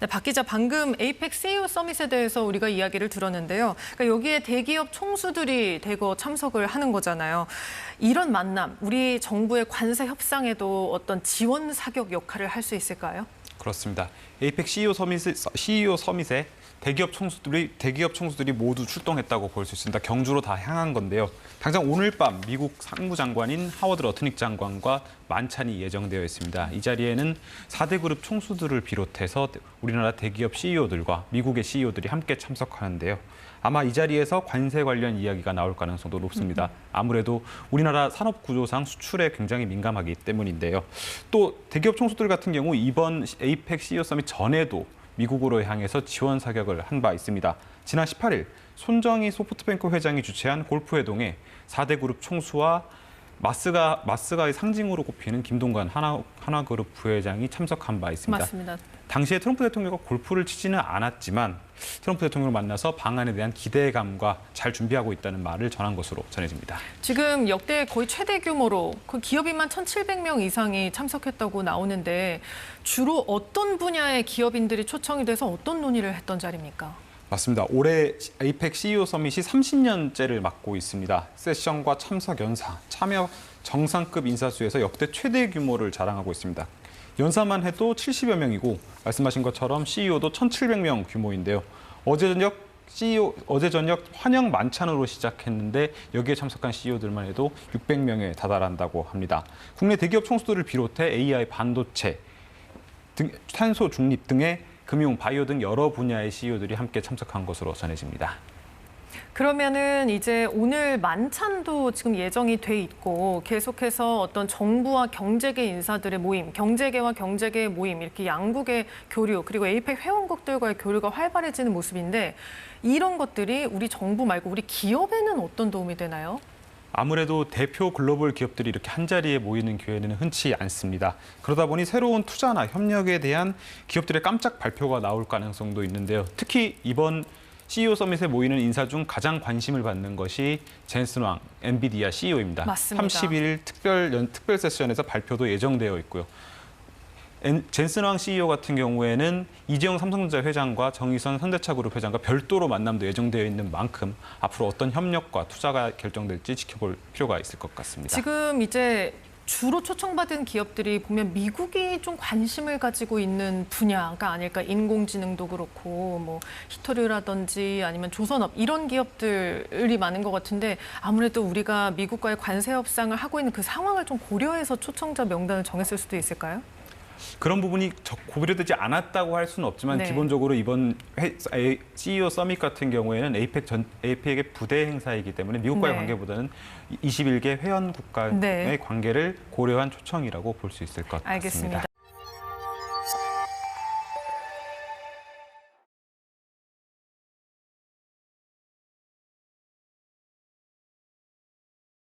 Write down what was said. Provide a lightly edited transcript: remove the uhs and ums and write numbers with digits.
네, 박 기자, 방금 에이펙 CEO 서밋에 대해서 우리가 이야기를 들었는데요. 그러니까 여기에 대기업 총수들이 대거 참석을 하는 거잖아요. 이런 만남, 우리 정부의 관세 협상에도 어떤 지원 사격 역할을 할 수 있을까요? 그렇습니다. 에이펙 CEO 서밋에 대기업 총수들이 모두 출동했다고 볼 수 있습니다. 경주로 다 향한 건데요. 당장 오늘 밤 미국 상무장관인 하워드 러트닉 장관과 만찬이 예정되어 있습니다. 이 자리에는 4대 그룹 총수들을 비롯해서 우리나라 대기업 CEO들과 미국의 CEO들이 함께 참석하는데요. 아마 이 자리에서 관세 관련 이야기가 나올 가능성도 높습니다. 아무래도 우리나라 산업 구조상 수출에 굉장히 민감하기 때문인데요. 또 대기업 총수들 같은 경우 이번 에이펙 CEO 서밋 전에도 미국으로 향해서 지원 사격을 한 바 있습니다. 지난 18일 손정희 소프트뱅크 회장이 주최한 골프회동에 4대 그룹 총수와 마스가의 상징으로 꼽히는 김동관 한화그룹 부회장이 참석한 바 있습니다. 맞습니다. 당시에 트럼프 대통령과 골프를 치지는 않았지만 트럼프 대통령을 만나서 방안에 대한 기대감과 잘 준비하고 있다는 말을 전한 것으로 전해집니다. 지금 역대 거의 최대 규모로 그 기업인만 1,700명 이상이 참석했다고 나오는데 주로 어떤 분야의 기업인들이 초청이 돼서 어떤 논의를 했던 자리입니까? 맞습니다. 올해 에이펙 CEO 서밋이 30년째를 맞고 있습니다. 세션과 참석 연사, 참여 정상급 인사수에서 역대 최대 규모를 자랑하고 있습니다. 연사만 해도 70여 명이고 말씀하신 것처럼 CEO도 1,700명 규모인데요. 어제 저녁 환영 만찬으로 시작했는데 여기에 참석한 CEO들만 해도 600명에 다다른다고 합니다. 국내 대기업 총수들을 비롯해 AI, 반도체, 탄소 중립 등의 금융, 바이오 등 여러 분야의 CEO들이 함께 참석한 것으로 전해집니다. 그러면은 이제 오늘 만찬도 지금 예정이 돼 있고 계속해서 어떤 정부와 경제계 인사들의 모임, 경제계와 경제계의 모임, 이렇게 양국의 교류, 그리고 에이펙 회원국들과의 교류가 활발해지는 모습인데 이런 것들이 우리 정부 말고 우리 기업에는 어떤 도움이 되나요? 아무래도 대표 글로벌 기업들이 이렇게 한자리에 모이는 기회는 흔치 않습니다. 그러다 보니 새로운 투자나 협력에 대한 기업들의 깜짝 발표가 나올 가능성도 있는데요. 특히 이번 CEO 서밋에 모이는 인사 중 가장 관심을 받는 것이 젠슨 왕, 엔비디아 CEO입니다. 맞습니다. 31일 특별 세션에서 발표도 예정되어 있고요. 젠슨 왕 CEO 같은 경우에는 이재용 삼성전자 회장과 정의선 현대차그룹 회장과 별도로 만남도 예정되어 있는 만큼 앞으로 어떤 협력과 투자가 결정될지 지켜볼 필요가 있을 것 같습니다. 지금 이제 주로 초청받은 기업들이 보면 미국이 좀 관심을 가지고 있는 분야가 아닐까. 인공지능도 그렇고 뭐 히토류라든지 아니면 조선업 이런 기업들이 많은 것 같은데 아무래도 우리가 미국과의 관세 협상을 하고 있는 그 상황을 좀 고려해서 초청자 명단을 정했을 수도 있을까요? 그런 부분이 고려되지 않았다고 할 수는 없지만 네. 기본적으로 이번 CEO 서밋 같은 경우에는 에이펙의 부대 행사이기 때문에 미국과의 네. 관계보다는 21개 회원 국가의 네. 관계를 고려한 초청이라고 볼 수 있을 것 같습니다. 알겠습니다.